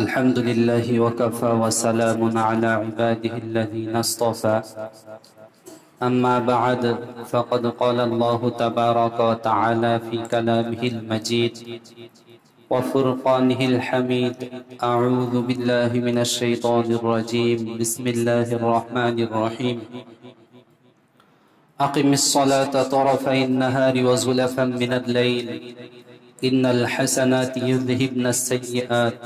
الحمد لله وكفى وسلام على عباده الذين اصطفى أما بعد فقد قال الله تبارك وتعالى في كلامه المجيد وفرقانه الحميد أعوذ بالله من الشيطان الرجيم بسم الله الرحمن الرحيم أقم الصلاة طرفي النهار وزلفا من الليل إن الحسنات يذهبن السيئات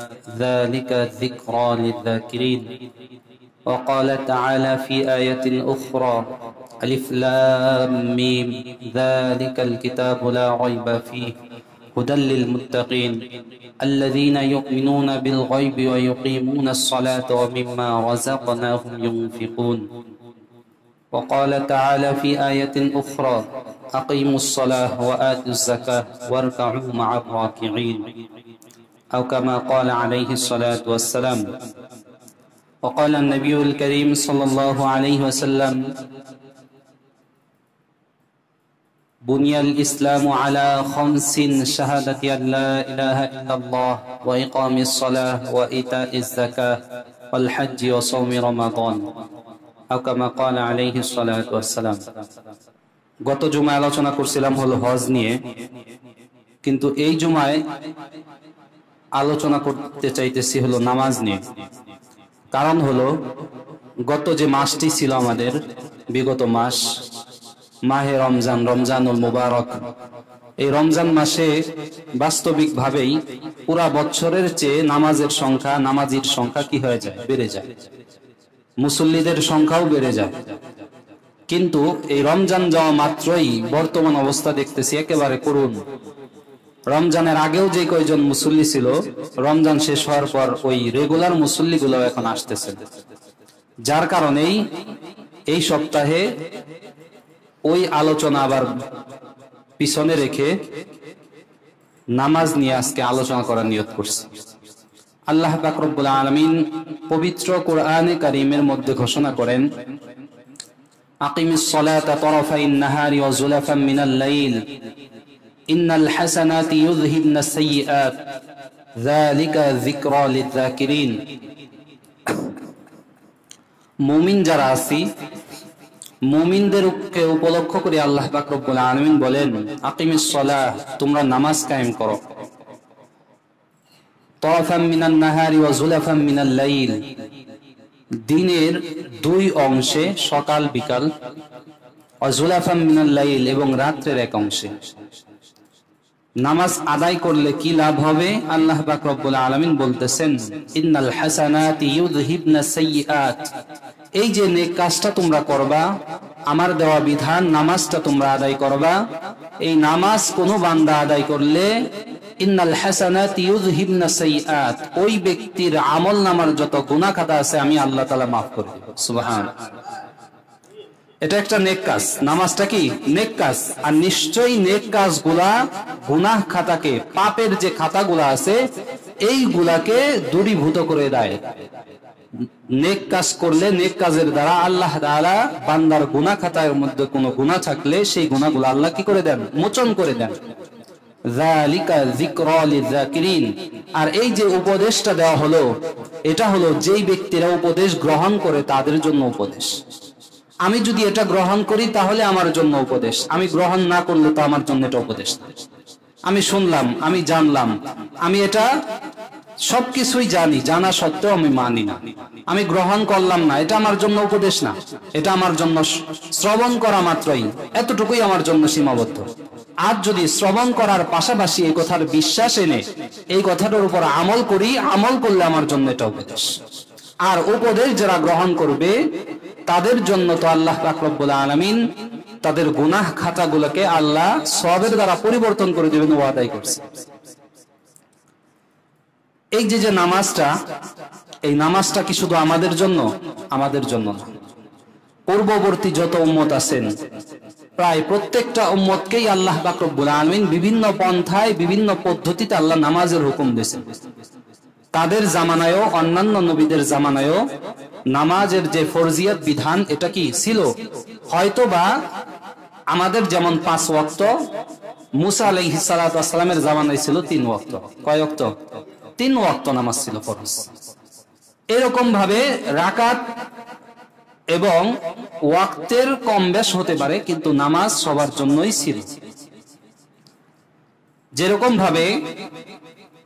ذلك ذكرى للذاكرين وقال تعالى في آية أخرى ألف لام ميم ذلك الكتاب لا ريب فيه هدى للمتقين الذين يؤمنون بالغيب ويقيمون الصلاة ومما رزقناهم ينفقون وقال تعالى في آية أخرى أقيموا الصلاة وآتوا الزكاة واركعوا مع الراكعين أو كما قال عليه الصلاة والسلام وقال النبي الكريم صلى الله عليه وسلم بني الإسلام على خمس شهادة أن لا إله إلا الله وإقام الصلاة وإيتاء الزكاة والحج وصوم رمضان أو كما قال عليه الصلاة والسلام গত জুমায় আলোচনা করছিলাম হলো হজ নিয়ে, কিন্তু এই জুমায় আলোচনা করতে চাইতেছি হলো নামাজ নিয়ে। কারণ হলো গত যে মাসটি ছিল আমাদের বিগত মাস মাহে রমজান, রমজানুল মুবারক, এই রমজান মাসে বাস্তবিকভাবেই পুরা বছরের চেয়ে নামাজের সংখ্যা, নামাজির সংখ্যা কি হয়ে যায়? বেড়ে যায়। মুসল্লিদের সংখ্যাও বেড়ে যায়। কিন্তু এই রমজান যাওয়া মাত্রই বর্তমান অবস্থা দেখতেছি একেবারে করুণ। রমজানের আগেও যে কয়জন মুসল্লি ছিল, রমজান শেষ হওয়ার পর ওই রেগুলার মুসল্লিগুলো এখন আসতেছে, যার কারণেই এই সপ্তাহে ওই আলোচনা আবার পিছনে রেখে নামাজ নিয়ে আজকে আলোচনা করার নিয়ত করছি। আল্লাহ পাক রব্বুল আলামিন পবিত্র কোরআনে কারীমের মধ্যে ঘোষণা করেন, আকিমিস সালাতা তারাফাইন নাহারি ওয়া যুলাফাম মিনাল লাইল ইন্নাল হাসানাতি ইউযহিবনাস সাইয়্যাত যালিকা যিকরা লিয-যাকিরিন। মুমিন যারা আছি, মুমিনদেরকে উপলক্ষ করে আল্লাহ পাক রব্বুল আলামিন বলেন, আকিমিস সালাহ, তোমরা নামাজ কায়েম করো, তারাফাম মিনান নাহারি ওয়া যুলাফাম মিনাল লাইল, দিনের দুই অংশে, সকাল বিকাল, ওয়া যুলাফাম মিনাল লাইল, এবং রাত্রের এক অংশে। নামাজ আদায় করলে কি লাভ হবে? আল্লাহ পাক রব্বুল আলামিন বলতেছেন, ইন্নাল হাসানাতি ইউযহিবনাস সাইয়্যাত, এই যে নেক কাজটা তোমরা করবা, আমার দেওয়া বিধান নামাজটা তোমরা আদায় করবা, এই নামাজ কোন বান্দা আদায় করলে ইন্নাল হাসানাতি ইউযহিবনাস সাইয়্যাত, ওই ব্যক্তির আমল নামার যত গুনাহ খাতা আছে আমি আল্লাহ তাআলা maaf করে দেব। সুবহানাল্লাহ। এটা একটা নেক কাজ। নামাজটা কি নেক কাজ, আর নিশ্চয়ই নেক কাজগুলা গুনাহ খাতাকে, পাপের যে খাতাগুলা আছে এইগুলাকে দূরীভূত করে দেয়। নেক কাজ করলে, নেক কাজের দ্বারা আল্লাহ তাআলা বান্দার গুনাহ খাতার মধ্যে কোনো গুনাহ থাকলে সেই গুনাহগুলো আল্লাহ কি করে দেন? মোচন করে দেন। যালিকা যিকরা লিয-যাকিরিন, আর এই যে উপদেশটা দেওয়া হলো, এটা হলো যেই ব্যক্তিরা উপদেশ গ্রহণ করে তাদের জন্য উপদেশ। আমি যদি এটা গ্রহণ করি তাহলে আমার জন্য উপদেশ, আমি গ্রহণ না করলে তো আমার জন্য এটা উপদেশ না। আমি শুনলাম, আমি জানলাম, আমি এটা সবকিছুই জানি, জানা সত্ত্বেও আমি মানি না, আমি গ্রহণ করলাম না, এটা আমার জন্য উপদেশ না, এটা আমার জন্য শ্রবণ করা মাত্রই, এতটুকুই আমার জন্য সীমাবদ্ধ। আর যদি শ্রবণ করার পাশাপাশি এই কথার বিশ্বাস এনে এই কথাটার উপর আমল করি, আমল করলে আমার জন্য এটা উপদেশ। আর উপদেশ যারা গ্রহণ করবে তাদের জন্য তো আল্লাহ পাক রব্বুল আলামিন তাদের গুনাহ খাতাগুলোকে আল্লাহ সওয়াবের দ্বারা পরিবর্তন করে দেবেন, ওয়াদাই করছে। এই যে নামাজটা, এই নামাজটা কি শুধু আমাদের জন্য? আমাদের জন্য না। পূর্ববর্তী যত উম্মত আছেন, প্রায় প্রত্যেকটা উম্মতকেই আল্লাহ পাক রব্বুল আলামিন বিভিন্ন পন্থায়, বিভিন্ন পদ্ধতিতে আল্লাহ নামাজের হুকুম দিয়েছেন। তাদের জামানায়ও, অন্যান্য নবীদের জামানায়ও নামাজের যে ফরজিয়াত বিধান, এটা কি ছিল? হয়তোবা আমাদের যেমন 5 ওয়াক্ত, মুসা আলাইহিস সালাতু ওয়াস সালামের জামানায় ছিল 3 ওয়াক্ত। কয় ওয়াক্ত? 3 ওয়াক্ত নামাজ ছিল ফরজ। এরকম ভাবে রাকাত এবং ওয়াক্তের কম বেশ হতে পারে, কিন্তু নামাজ সবার জন্যই ছিল। যেরকম ভাবে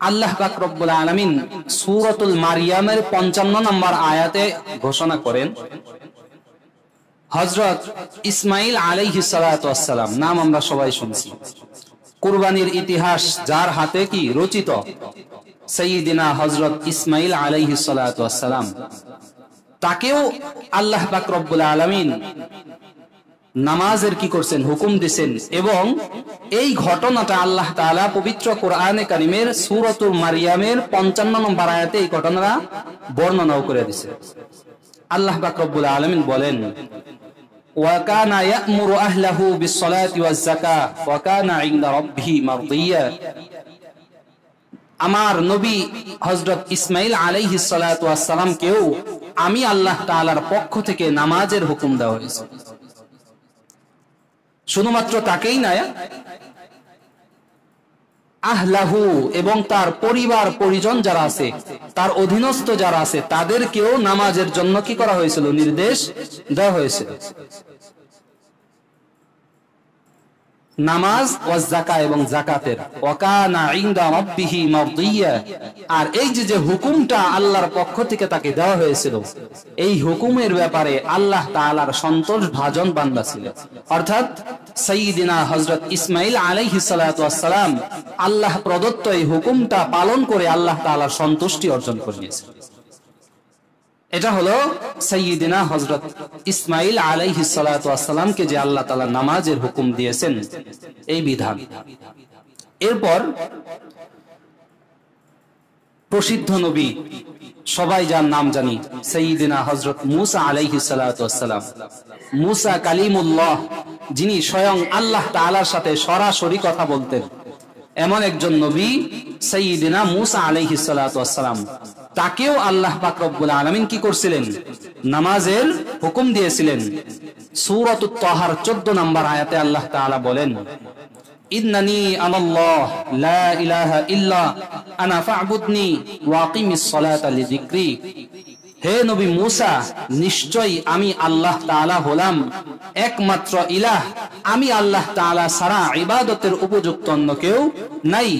আল্লাহ পাক রব্বুল আলামিন সূরাতুল মারিয়ামের 55 নম্বর আয়াতে ঘোষণা করেন, হযরত ইসমাঈল আলাইহিস সালাতু ওয়াস সালাম, নাম আমরা সবাই শুনছি, কুরবানির ইতিহাস যার হাতে কি রচিত, সাইয়্যিদিনা হযরত ইসমাঈল আলাইহিস সালাতু ওয়াস সালাম, তাকেও আল্লাহ পাক রব্বুল আলামিন নামাজের কি করছেন, হুকুম দিয়েছেন। এবং এই ঘটনাটা আল্লাহ তাআলা পবিত্র কোরআনে কারীমের সূরাতুল মারিয়ামের 55 নম্বর আয়াতে এই ঘটনাটা বর্ণনাও করে দিয়েছেন। আল্লাহ পাক রব্বুল আলামিন বলেন, ওয়া কানা ইয়া'মুরু আহলাহু বিস-সালাতি ওয়াজ-যাকাহ ওয়া কানা 'ইনদা রাব্বিহি মারদিয়্যা। আমার নবী হযরত ইসমাঈল আলাইহিস সালাতু ওয়াস সালামকেও আমি আল্লাহ তাআলার পক্ষ থেকে নামাজের হুকুম দেওয়া হয়েছে। শুধুমাত্র তাকেই না, আহলাহু এবং তার পরিবার পরিজন যারা আছে, তার অধীনস্থ যারা আছে, তাদেরকেও নামাজের জন্য কি করা হয়েছিল, নির্দেশ দেওয়া হয়েছিল। নামাজ ওয়াজ যাকাত এবং যাকাতের, ওয়া কানা ইনদা রাব্বিহি মারদিয়্যা। আর এই যে হুকুমটা আল্লাহর পক্ষ থেকে তাকে দেওয়া হয়েছিল, এই হুকুমের ব্যাপারে আল্লাহ তাআলার সন্তোষ ভাজন বান্দা ছিল। অর্থাৎ সাইয়্যিদিনা হযরত ইসমাঈল আলাইহিস সালাতু ওয়াস সালাম আল্লাহ প্রদত্ত এই হুকুমটা পালন করে আল্লাহ তাআলার সন্তুষ্টি অর্জন করে নিয়েছেন। এটা হলো সাইয়্যিদিনা হযরত ইসমাঈল আলাইহিস সালাতু ওয়াস সালামকে যে আল্লাহ তাআলা নামাজের হুকুম দিয়েছেন, এই বিধান। এরপর প্রসিদ্ধ নবী, সবাই যার নাম জানি, সাইয়্যিদিনা হযরত মূসা আলাইহিস সালাতু ওয়াস সালাম, মূসা কালিমুল্লাহ, যিনি স্বয়ং আল্লাহ তাআলার সাথে সরাসরি কথা বলতেন, এমন একজন নবী সাইয়্যিদিনা মূসা আলাইহিস সালাতু ওয়াস সালাম, তাকেও আল্লাহ পাক রব্বুল আলামিন কি করছিলেন, নামাজের হুকুম দিয়েছিলেন। সূরাতুত তাহার 14 নম্বর আয়াতে আল্লাহ তাআলা বলেন, ইন্নানি আনাল্লাহ লা ইলাহা ইল্লা আনা ফা'বুদনি ওয়া আকিমিস সালাতা লিযিকরি। হে নবী মূসা, নিশ্চয়ই আমি আল্লাহ তাআলা হলাম একমাত্র ইলাহ, আমি আল্লাহ তাআলা ছাড়া ইবাদতের উপযুক্ত অন্য কেউ নাই।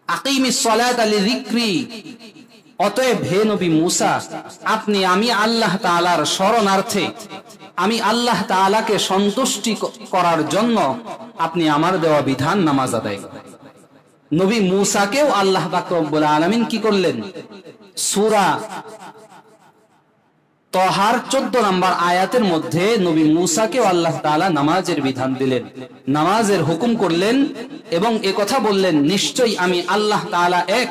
আকিমিস সালাতা লিযিকরি, অতএব হে নবী মূসা, আপনি আমি আল্লাহ তাআলার শরণার্থে, আমি আল্লাহ তাআলাকে সন্তুষ্টি করার জন্য আপনি আমার দেওয়া বিধান নামাজ আদায় করেন। নবী মূসাকেও আল্লাহ পাক রব্বুল আলামিন কি করলেন, সূরা তাহার 14 নম্বর আয়াতের মধ্যে নবী মূসাকেও আল্লাহ তাআলা নামাজের বিধান দিলেন, নামাজের হুকুম করলেন এবং একথা বললেন, নিশ্চয়ই আমি আল্লাহ তাআলা এক,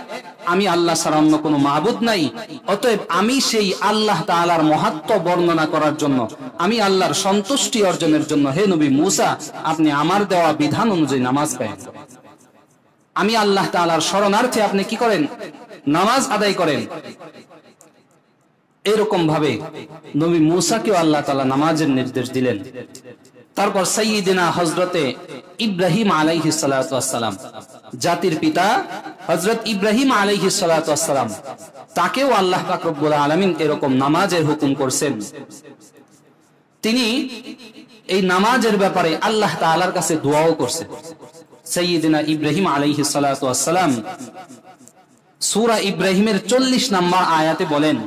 আমি আল্লাহ ছাড়া অন্য কোনো মাবুদ নাই। অতএব আমি সেই আল্লাহ তাআলার মহত্ব বর্ণনা করার জন্য, আমি আল্লাহর সন্তুষ্টি অর্জনের জন্য হে নবী মূসা, আপনি আমার দেওয়া বিধান অনুযায়ী নামাজ কায়েম করেন। আমি আল্লাহ তাআলার শরণার্থে আপনি কি করেন, নামাজ আদায় করেন। এরকম ভাবে নবী মূসাকেও আল্লাহ তাআলা নামাজের নির্দেশ দিলেন। তারপর সাইয়্যিদিনা হযরতে ইব্রাহিম আলাইহিস সালাতু ওয়াস সালাম, জাতির পিতা হযরত ইব্রাহিম আলাইহিস সালাতু ওয়াস সালাম, তাকেও আল্লাহ পাক রব্বুল আলামিন এরকম নামাজের হুকুম করছেন। তিনি এই নামাজের ব্যাপারে আল্লাহ তাআলার কাছে দোয়াও করছেন। সাইয়্যিদিনা ইব্রাহিম আলাইহিস সালাতু ওয়াস সালাম সূরা ইব্রাহিমের 40 নম্বর আয়াতে বলেন,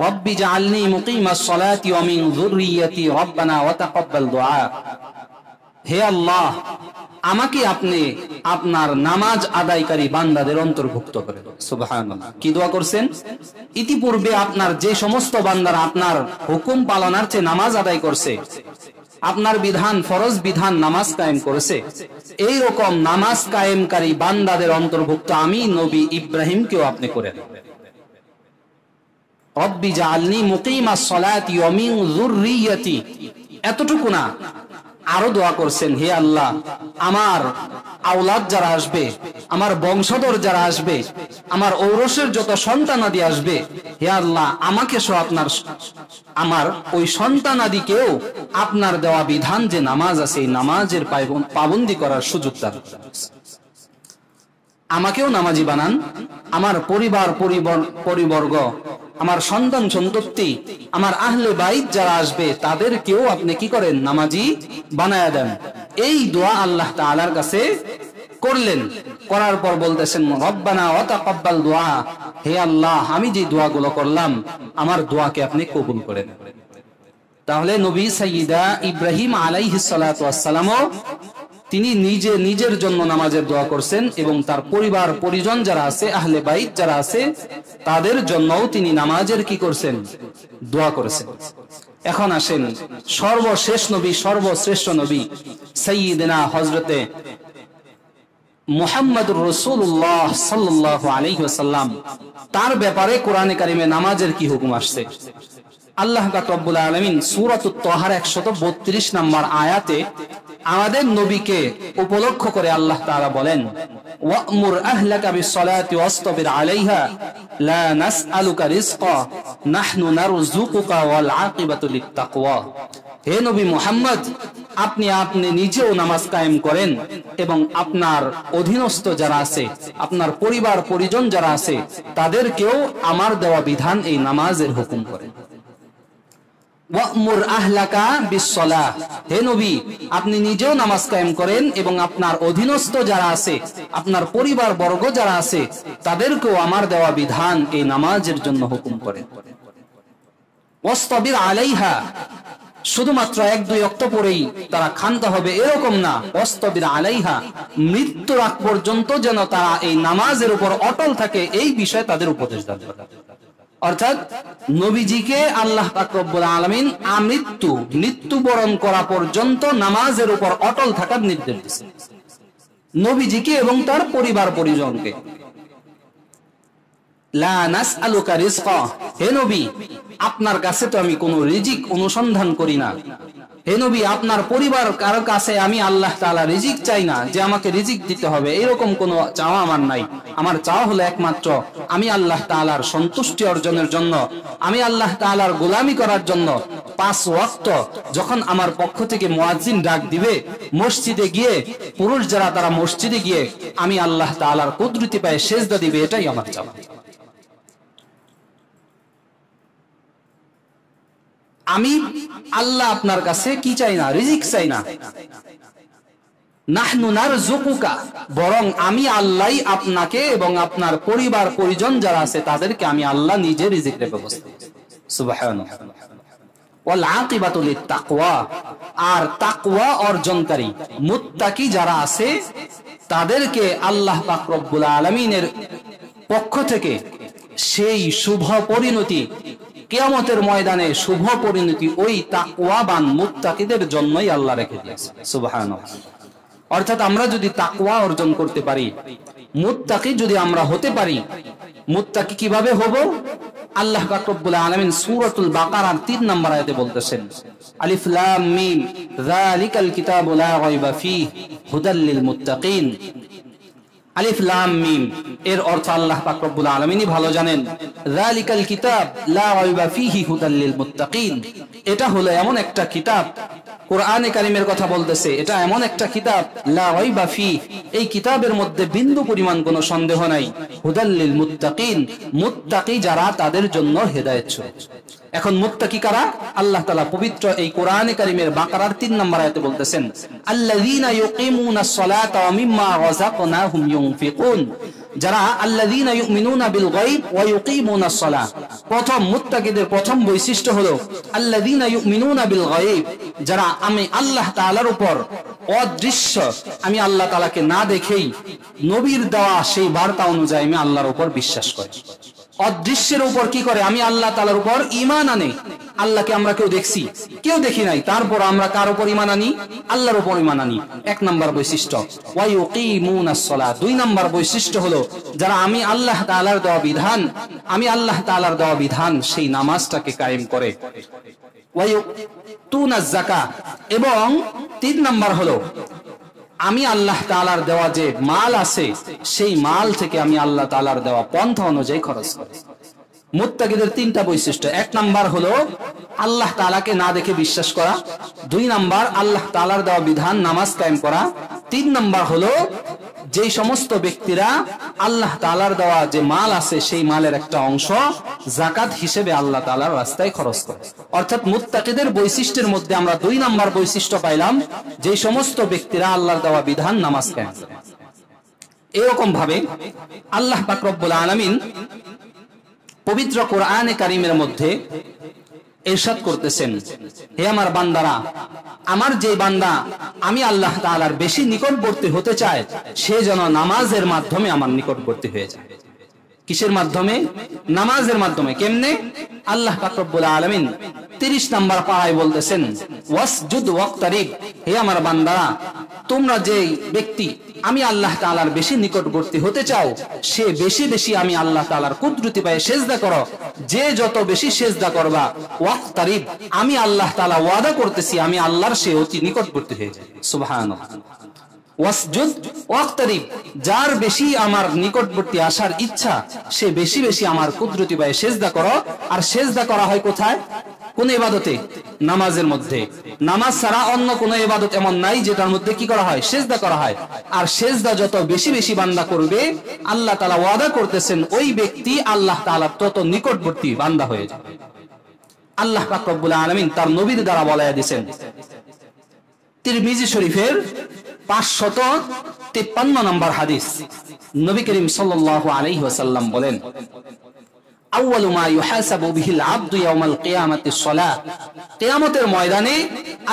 রব্বি জাআলনি মুকিমাস সালাতি ওয়া মিন যুররিয়্যাতি রব্বানা ওয়া তাকাব্বাল দুআ। হে আল্লাহ, আমাকে আপনি আপনার নামাজ আদায়কারী বান্দাদের অন্তর্ভুক্ত করেন। সুবহানাল্লাহ, কি দোয়া করছেন? ইতিপূর্বে আপনার যে সমস্ত বান্দারা আপনার হুকুম পালনার্থে নামাজ আদায় করছে, আপনার বিধান ফরজ বিধান নামাজ কায়েম করেছে, এই রকম নামাজ কায়েমকারী বান্দাদের অন্তর্ভুক্ত আমি নবী ইব্রাহিমকেও আপনি করেন। রব্বি জাআলনি মুকিমাস সালাতি ওয়া মিন যুররিয়্যাতি, এতটুকু না, আরো দোয়া করছেন, হে আল্লাহ, আমার আওলাদ যারা আসবে, আমার বংশধর যারা আসবে, আমার ঔরসের যত সন্তানাদি আসবে, হে আল্লাহ, আমাকে সহ আপনার আমার ওই সন্তানাদিকেও আপনার দেওয়া বিধান যে নামাজ আছে, এই নামাজের পাবন্দি করার সুযোগ দান। আমাকেও নামাজি বানান, আমার পরিবার পরিবর্গ, আমার সন্তান সন্ততি, আমার আহলে বাইত যারা আসবে তাদেরকেও আপনি কি করেন, নামাজি বানায়া দেন। এই দোয়া আল্লাহ তাআলার কাছে করলেন। করার পর বলতেছেন রব্বানা ওয়া তাকাব্বাল দুআ, হে আল্লাহ আমি যে দোয়াগুলো করলাম আমার দোয়াকে আপনি কবুল করেন। তাহলে নবী সাইয়্যিদা ইব্রাহিম আলাইহিস সালাতু ওয়াস সালামও তিনি নিজের জন্য নামাজের দোয়া করছেন এবং তার পরিবার পরিজন যারা আছে, আহলে বাইত যারা আছে তাদের জন্যও তিনি নামাজের কি করছেন, দোয়া করেছেন। এখন আসেন সর্বশেষ নবী, সর্বশ্রেষ্ঠ নবী সাইয়্যিদিনা হযরতে মুহাম্মদুর রাসূলুল্লাহ সাল্লাল্লাহু আলাইহি ওয়াসাল্লাম, তার ব্যাপারে কোরআনে কারিমে নামাজের কি হুকুম আসছে। আল্লাহ পাক রব্বুল আলামিন সূরাতুত তাহার 132 নম্বর আয়াতে আমাদের নবীকে উপলক্ষ করে আল্লাহ তাআলা বলেন, ওয়া'মুর আহলাকা বিস-সালাতি ওয়াসতাবির আলাইহা লা নাসআলুকা রিজকা নাহনু নারযুকুকা ওয়াল আকিবাতু লিত-তাকওয়া। হে নবী মুহাম্মদ, আপনি নিজেও নামাজ কায়েম করেন এবং আপনার অধীনস্থ যারা আছে, আপনার পরিবার পরিজন যারা আছে তাদেরকেও আমার দেওয়া বিধান এই নামাজের হুকুম করেন। ওয়া'মুর আহলাকা বিস-সালাহ, হে নবী আপনি নিজেও নামাজ কায়েম করেন এবং আপনার অধীনস্থ যারা আছে, আপনার পরিবার বর্গ যারা আছে তাদেরকেও আমার দেওয়া বিধান এই নামাজের জন্য হুকুম করেন। ওয়াসতাবির আলাইহা, শুধুমাত্র 1-2 ওয়াক্ত পরেই তারা ক্ষান্ত হবে এরকম না, ওয়াসতাবির আলাইহা, মৃত্যুর আগ পর্যন্ত যেন তারা এই নামাজের উপর অটল থাকে এই বিষয়ে তাদের উপদেশ দান করা। অর্থাৎ নবীজিকে আল্লাহ পাক রব্বুল আলামিন মৃত্যুবরণ করা পর্যন্ত নামাজের উপর অটল থাকার নির্দেশ দিয়েছেন নবীজিকে এবং তার পরিবার পরিজনকে। লা নাসআলুকা রিজকা, হে নবী আপনার কাছে তো আমি কোনো রিজিক অনুসন্ধান করি না। হে নবী আপনার পরিবার কারো কাছে আমি আল্লাহ তাআলা রিজিক চাই না যে আমাকে রিজিক দিতে হবে, এরকম কোনো চাওয়া আমার নাই। আমার চাওয়া হলো একমাত্র আমি আল্লাহ তাআলার সন্তুষ্টি অর্জনের জন্য, আমি আল্লাহ তাআলার গোলামি করার জন্য 5 ওয়াক্ত যখন আমার পক্ষ থেকে মুয়াজ্জিন ডাক দিবে মসজিদে গিয়ে, পুরুষ যারা তারা মসজিদে গিয়ে আমি আল্লাহ তাআলার কুদরতি পায়ে সেজদা দিবে, এটাই আমার চাওয়া। আমি আল্লাহ আপনার কাছে কি চাই না, রিজিক চাই না। নাহনু নারযুকুকা, বরং আমি আল্লাহই আপনাকে এবং আপনার পরিবার পরিজন যারা আছে তাদেরকে আমি আল্লাহ নিজে রিজিকের ব্যবস্থা। সুবহানাল্লাহ। ওয়াল আকিবাতু লিত-তাকওয়া, আর তাকওয়া অর্জনকারী মুত্তাকি যারা আছে তাদেরকে আল্লাহ পাক রব্বুল আলামিনের পক্ষ থেকে সেই শুভ পরিণতি, কিয়ামতের ময়দানে শুভ পরিণতি ওই তাকওয়াবান মুত্তাকিদের জন্যই আল্লাহ রেখে দিয়েছেন। সুবহানাল্লাহ। অর্থাৎ আমরা যদি তাকওয়া অর্জন করতে পারি, মুত্তাকি যদি আমরা হতে পারি, মুত্তাকি কিভাবে হব? আল্লাহ পাক রব্বুল আলামিন সূরাতুল বাকারার 3 নম্বর আয়াতে বলতেছেন, আলিফ লাম মিম যালিকাল কিতাবু লা রাইবা ফীহি হুদাল লিল মুত্তাকিন। আলিফ লাম মিম এর অর্থ আল্লাহ পাক রব্বুল আলামিনই ভালো জানেন। যালিকাল কিতাব লা রাইবা ফীহি হুদাল লিল মুত্তাকিন, এটা হলো এমন একটা কিতাব, কোরআনে কারীমের কথা বলতেছে, এটা এমন একটা কিতাব লা রাইবা ফীহি, এই কিতাবের মধ্যে বিন্দু পরিমাণ কোনো সন্দেহ নাই। হুদাল লিল মুত্তাকিন, মুত্তাকি যারা তাদের জন্য হেদায়েত স্বরূপ। এখন মুত্তাকি কারা? আল্লাহ তাআলা পবিত্র এই কোরআনে কারীমের বাকারার 3 নম্বর আয়াতে বলতেছেন, আল্লাযীনা ইউকিমুনাস সালাতা ওয়া মিম্মা রাযাকনাহুম ইউনফিকুন, যারা আল্লাযীনা ইউমিনুনা বিল গায়ব ওয়া ইউকিমুনাস সালাহ। প্রথম মুত্তাকিদের প্রথম বৈশিষ্ট্য হলো আল্লাযীনা ইউমিনুনা বিল গায়ব, যারা আমি আল্লাহ তাআলার উপর অদৃশ্য, আমি আল্লাহ তাআলাকে না দেখেই নবীর দেওয়া সেই বার্তা অনুযায়ী আমি আল্লাহর উপর বিশ্বাস করি। অদৃশ্যের উপর কি করে? আমি আল্লাহ তাআলার উপর ঈমান আনে। আল্লাহকে আমরা কেউ দেখছি? কেউ দেখি নাই, তারপর আমরা কার উপর ঈমান আনি? আল্লাহর উপর ঈমান আনি। 1 নম্বর বৈশিষ্ট্য। ওয়া ইউকিমুনাস সালাত, 2 নম্বর বৈশিষ্ট্য হলো যারা আমি আল্লাহ তাআলার দেওয়া বিধান, আমি আল্লাহ তাআলার দেওয়া বিধান সেই নামাজটাকে কায়েম করে। ওয়া ইউতুনাজ যাকাত, এবং 3 নম্বর হলো আমি আল্লাহ তাআলার দেওয়া যে মাল আছে সেই মাল থেকে আমি আল্লাহ তাআলার দেওয়া পন্থা অনুযায়ী খরচ করি। মুত্তাকিদের 3টা বৈশিষ্ট্য। 1 নাম্বার হলো আল্লাহ তাআলাকে না দেখে বিশ্বাস করা, 2 নাম্বার আল্লাহ তাআলার দেওয়া বিধান নামাজ কায়েম করা, 3 নাম্বার হলো যেই সমস্ত ব্যক্তিরা আল্লাহ তাআলার দেওয়া যে মাল আছে সেই মালের একটা অংশ যাকাত হিসেবে আল্লাহ তাআলার রাস্তায় খরচ করে। অর্থাৎ মুত্তাকিদের বৈশিষ্ট্যের মধ্যে আমরা 2 নাম্বার বৈশিষ্ট্য পাইলাম, যেই সমস্ত ব্যক্তিরা আল্লাহর দেওয়া বিধান নামাজ কায়েম করে। এরকম ভাবে আল্লাহ পাক রব্বুল আলামিন পবিত্র কোরআনে কারীমের মধ্যে ইরশাদ করতেছেন, হে আমার বান্দারা, আমার যে বান্দা আমি আল্লাহ তাআলার বেশি নিকটবর্তী হতে চায় সে যেন নামাজের মাধ্যমে আমার নিকটবর্তী হয়ে যায়। কিসের মাধ্যমে? নামাজের মাধ্যমে। কেমনে? আল্লাহ পাক রব্বুল আলামিন 30 নাম্বার পারায় বলতেছেন, ওয়াসজুদ ওয়াক্তারিব, হে আমার বান্দারা, তোমরা যে ব্যক্তি আমি আল্লাহ তাআলার বেশি নিকটবর্তী হতে চাও সে বেশি বেশি আমি আল্লাহ তাআলার কুদরতি পায়ে সেজদা করো। যে যত বেশি সেজদা করবা, ওয়াক্তারিব, আমি আল্লাহ তাআলা ওয়াদা করতেছি আমি আল্লাহর সে অতি নিকটবর্তী হয়ে যায়। সুবহানাল্লাহ। ওয়াসজুদ ওয়াক্তারিব, যার বেশি আমার নিকটবর্তী আসার ইচ্ছা সে বেশি বেশি আমার কুদরতি পায়ে সেজদা করো। আর সেজদা করা হয় কোথায়? কোন ইবাদতে? নামাজের মধ্যে। নামাজ ছাড়া অন্য কোন ইবাদত এমন নাই যেটার মধ্যে কি করা হয়? সেজদা করা হয়। আর সেজদা যত বেশি বেশি বান্দা করবে আল্লাহ তাআলা ওয়াদা করতেছেন ওই ব্যক্তি আল্লাহ তাআলার তত নিকটবর্তী বান্দা হয়ে যাবে। আল্লাহ পাক রব্বুল আলামিন তার নবীর দ্বারা বলায়া দিয়েছেন। তিরমিজি শরীফের 553 নম্বর হাদিস, নবী করিম সাল্লাল্লাহু আলাইহি ওয়াসাল্লাম বলেন, আউয়ালু মা ইউহাসাবু বিহিল আবদু ইয়াউমাল কিয়ামাতিস সালাহ, কিয়ামতের ময়দানে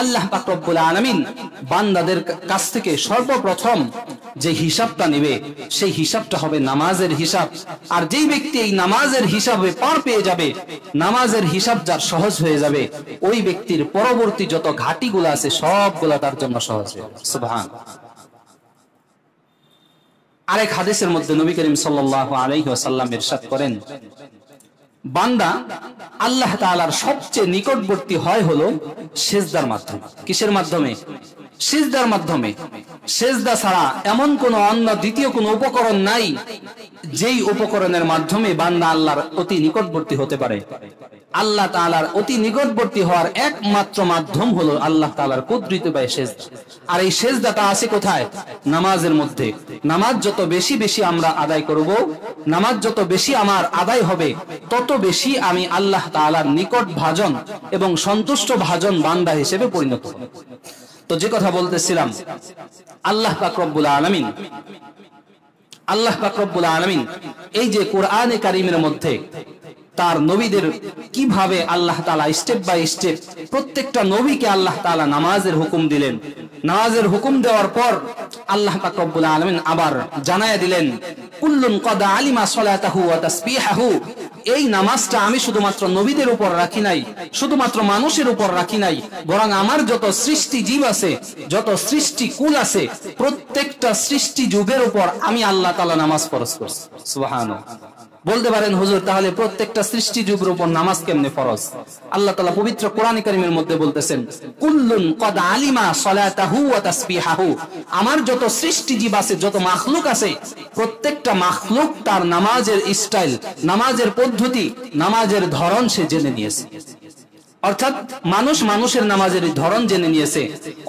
আল্লাহ পাক রব্বুল আলামিন বান্দাদের কাছ থেকে সর্বপ্রথম যে হিসাবটা নেবে সেই হিসাবটা হবে নামাজের হিসাব। আর যেই ব্যক্তি এই নামাজের হিসাবে পার পেয়ে যাবে, নামাজের হিসাব যার সহজ হয়ে যাবে, ওই ব্যক্তির পরবর্তী যত ঘাটিগুলো আছে সবগুলা তার জন্য সহজ হয়ে যাবে। সুবহানাল্লাহ। আরেক হাদিসের মধ্যে নবী করিম সাল্লাল্লাহু আলাইহি ওয়াসাল্লাম ইরশাদ করেন, বান্দা আল্লাহ তাআলার সবচেয়ে নিকটবর্তী হয় হলো সিজদার মাধ্যমে। কিসের মাধ্যমে? সিজদার মাধ্যমে। সিজদা ছাড়া এমন কোন অন্য দ্বিতীয় কোন উপকরণ নাই যেই উপকরণের মাধ্যমে বান্দা আল্লাহর অতি নিকটবর্তী হতে পারে। আল্লাহ তাআলার অতি নিকটবর্তী হওয়ার একমাত্র মাধ্যম হলো আল্লাহ তাআলার কুদরতি পায়ে সিজদা। আর এই সিজদাটা আছে কোথায়? নামাজের মধ্যে। নামাজ যত বেশি বেশি আমরা আদায় করব, নামাজ যত বেশি আমার আদায় হবে, তত বেশি আমি আল্লাহ তাআলার নিকট ভাজন এবং সন্তুষ্ট ভাজন বান্দা হিসেবে পরিণত হব। তো যে কথা বলতেছিলাম, আল্লাহ পাক রব্বুল আলামিন এই যে কোরআনে কারীমের মধ্যে তার নবীদের কিভাবে আল্লাহ তাআলা স্টেপ বাই স্টেপ প্রত্যেকটা নবীকে আল্লাহ তাআলা নামাজের হুকুম দিলেন। নামাজের হুকুম দেওয়ার পর আল্লাহ পাক রব্বুল আলামিন আবার জানায়া দিলেন, কুল্লুন কদ আলিমা সলাতাহু ওয়া তাসবিহাহু, এই নামাজটা আমি শুধুমাত্র নবীদের উপর রাখি নাই, শুধুমাত্র মানুষের উপর রাখি নাই, বরং আমার যত সৃষ্টি জীব আছে, যত সৃষ্টি কুল আছে, প্রত্যেকটা সৃষ্টি যুগের উপর আমি আল্লাহ তাআলা নামাজ ফরজ করছি। সুবহানাল্লাহ। বলতে পারেন হুজুর, তাহলে প্রত্যেকটা সৃষ্টি যুগের উপর নামাজ কেমনে ফরজ? আল্লাহ তাআলা পবিত্র কোরআনে কারীমের মধ্যে বলতেছেন, কুল্লুন কদ আলিমা সলাতাহু ওয়া তাসবিহাহু, আমার যত সৃষ্টি জীব আছে, যত মাখলুক আছে, প্রত্যেকটা মাখলুক তার নামাজের স্টাইল, নামাজের পদ্ধতি, নামাজের ধরন সে জেনে নিয়েছে। অর্থাৎ মানুষ মানুষের নামাজের ধরন জেনে নিয়েছে,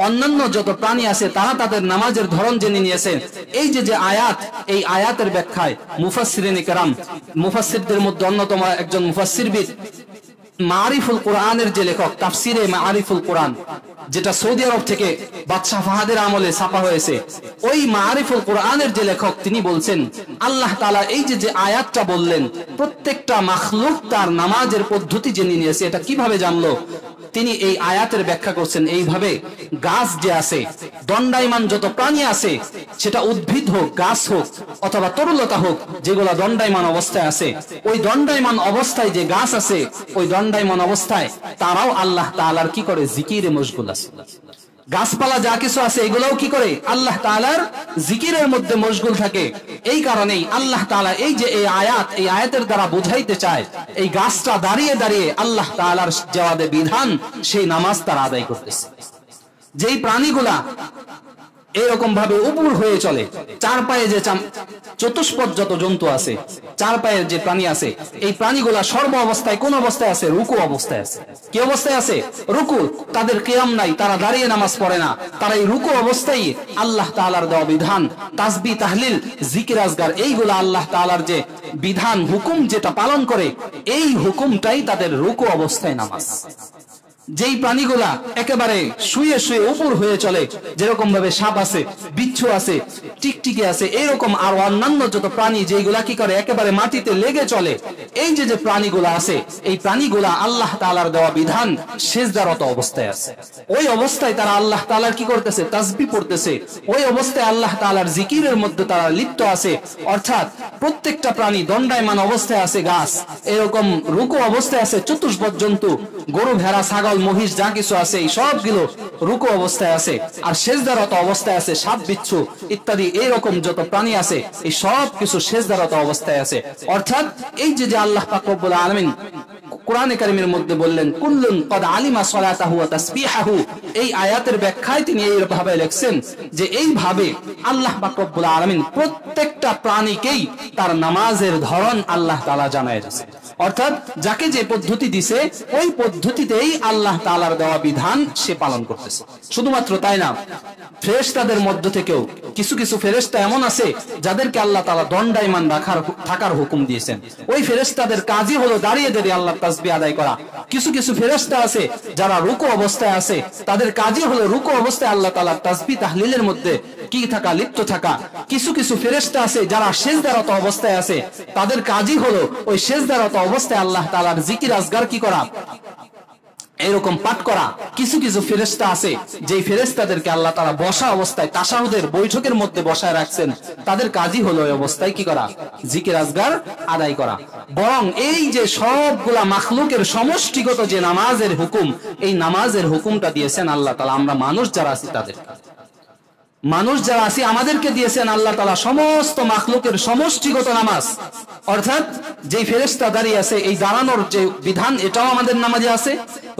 অন্যান্য যত প্রাণী আছে তারা তাদের নামাজের ধরন জেনে নিয়েছে। এই যে আয়াত, এই আয়াতের ব্যাখ্যায় মুফাসসিরিনে কেরাম, মুফাসসিরদের মধ্যে অন্যতম একজন মুফাসসিরবিদ, মারিফুল কোরআনের যে লেখক, তাফসিরে মারিফুল কোরআন, যেটা সৌদি আরব থেকে বাদশাহ ফাহাদের আমলে ছাপা হয়েছে, ওই মারিফুল কোরআনের যে লেখক তিনি বলছেন, আল্লাহ তাআলা এই যে আয়াতটা বললেন প্রত্যেকটা মাখলুক তার নামাজের পদ্ধতি জেনে নিয়েছে। এটা কিভাবে জানলো? তিনি এই আয়াতের ব্যাখ্যা করছেন এইভাবে, গাছ যে আছে, দণ্ডায়মান যত প্রাণী আছে, সেটা উদ্ভিদ হোক, গাছ হোক অথবা তরুলতা হোক, যেগুলো দণ্ডায়মান অবস্থায় আছে, ওই দণ্ডায়মান অবস্থায় যে গাছ আছে, ওই দণ্ডায়মান অবস্থায় তারাও আল্লাহ তাআলার কি করে? জিকিরে মশগুল আছে। গাছপালা যা কিছু আছে এগুলোও কি করে? আল্লাহ তাআলার জিকিরের মধ্যে মশগুল থাকে। এই কারণেই আল্লাহ তাআলা এই যে এই আয়াতের দ্বারা বোঝাইতে চায়, এই গাছটা দাঁড়িয়ে দাঁড়িয়ে আল্লাহ তাআলার দেওয়া বিধান সেই নামাজ তারা আদায় করতেছে। যেই প্রাণীগুলা এরকম ভাবে উপর হয়ে চলে। চার পায়ে যে চতুষ্পদ যত জন্তু আছে, চার পায়ের যে প্রাণী আছে, এই প্রাণীগুলা সর্ব অবস্থায় কোন অবস্থায় আছে? রুকু অবস্থায় আছে। কি অবস্থায় আছে? রুকু। তাদের কিয়াম নাই, তারা দাঁড়িয়ে নামাজ পড়ে না, তারা এই রুকু অবস্থায় আল্লাহ তাআলার দেওয়া বিধান তাসবিহ তাহলিল জিকির আজগার এইগুলা আল্লাহ তাআলার যে বিধান হুকুম যেটা পালন করে, এই হুকুমটাই তাদের রুকু অবস্থায় নামাজ। যেই প্রাণীগুলা একেবারে শুয়ে শুয়ে উপর হয়ে চলে, যেরকম ভাবে সাপ আছে, বিচ্ছু আছে, টিকটিকি আছে, এইরকম আর অন্যান্য যত প্রাণী যেগুলা কি করে একেবারে মাটিতে লেগে চলে, এই যে যে প্রাণীগুলা আছে, এই প্রাণীগুলা আল্লাহ তাআলার দেওয়া বিধান সিজদারত অবস্থায় আছে। ওই অবস্থায় তারা আল্লাহ তাআলার কি করতেছে? তাসবিহ পড়তেছে। ওই অবস্থায় আল্লাহ তাআলার জিকিরের মধ্যে তারা লিপ্ত আছে। অর্থাৎ প্রত্যেকটা প্রাণী দণ্ডায়মান অবস্থায় আছে, গাছ এরকম রুকু অবস্থায় আছে, চতুষ্পদ জন্তু গরু ভেড়া ছাগল মহিষ যা কিছু আছে এই সবগুলো রুকু অবস্থায় আছে, আর সিজদারত অবস্থায় আছে সাপ বিচ্ছু ইত্যাদি এইরকম যত প্রাণী আছে এই সব কিছু সিজদারত অবস্থায় আছে। অর্থাৎ এই যে আল্লাহ পাক রব্বুল আলামিন কোরআনে কারীমের মধ্যে বললেন কুল্লুন ক্বাদ আলিমা সালাতাহু ওয়া তাসবিহাহু, এই আয়াতের ব্যাখ্যায় তিনি এইভাবে লিখছেন যে এইভাবে আল্লাহ পাক রব্বুল আলামিন প্রত্যেকটা প্রাণীকেই তার নামাজের ধরন আল্লাহ তাআলা জানায় দিয়েছেন। অর্থাৎ যাকে যে পদ্ধতি দিছে ওই পদ্ধতিতেই আল্লাহ তাআলার দেওয়া বিধান সে পালন করতেছে। শুধুমাত্র তাই না, ফেরেশতাদের মধ্য থেকেও কিছু কিছু ফেরেশতা এমন আছে যাদেরকে আল্লাহ তাআলা দণ্ডায়মান থাকার হুকুম দিয়েছেন। ওই ফেরেশতাদের কাজই হলো দাঁড়িয়ে দাঁড়িয়ে আল্লাহর তাসবিহ আদায় করা। কিছু কিছু ফেরেশতা আছে যারা রুকু অবস্থায় আছে, তাদের কাজই হলো রুকু অবস্থায় আল্লাহ তাআলার তাসবিহ তাহলিলের মধ্যে কি থাকা, লিপ্ত থাকা। কিছু কিছু ফেরেশতা আছে যারা সিজদারত অবস্থায় আছে, তাদের কাজই হলো ওই সিজদারত অবস্থায় আল্লাহ তাআলার জিকির আজগার কি করা, এরকম পাঠ করা। কিছু কিছু ফেরেশতা আছে যেই ফেরেশতাদেরকে আল্লাহ তাআলা বসা অবস্থায় তাশাহুদের বৈঠকের মধ্যে বসায় রাখছেন, তাদের কাজই হলো ওই অবস্থায় কি করা, জিকির আজগার আদায় করা। বরং এই যে সবগুলা মাখলুকের সমষ্টিগত যে নামাজের হুকুম, এই নামাজের হুকুমটা দিয়েছেন আল্লাহ তাআলা আমরা মানুষ যারা আছি তাদের, মানুষ যারা আছি আমাদেরকে দিয়েছেন আল্লাহ তাআলা সমস্ত মাখলুকের সমষ্টিগত নামাজ। অর্থাৎ যেই ফেরেশতা দাঁড়িয়ে আছে এই দাঁড়ানোর যে বিধান এটাও আমাদের নামাজে আছে।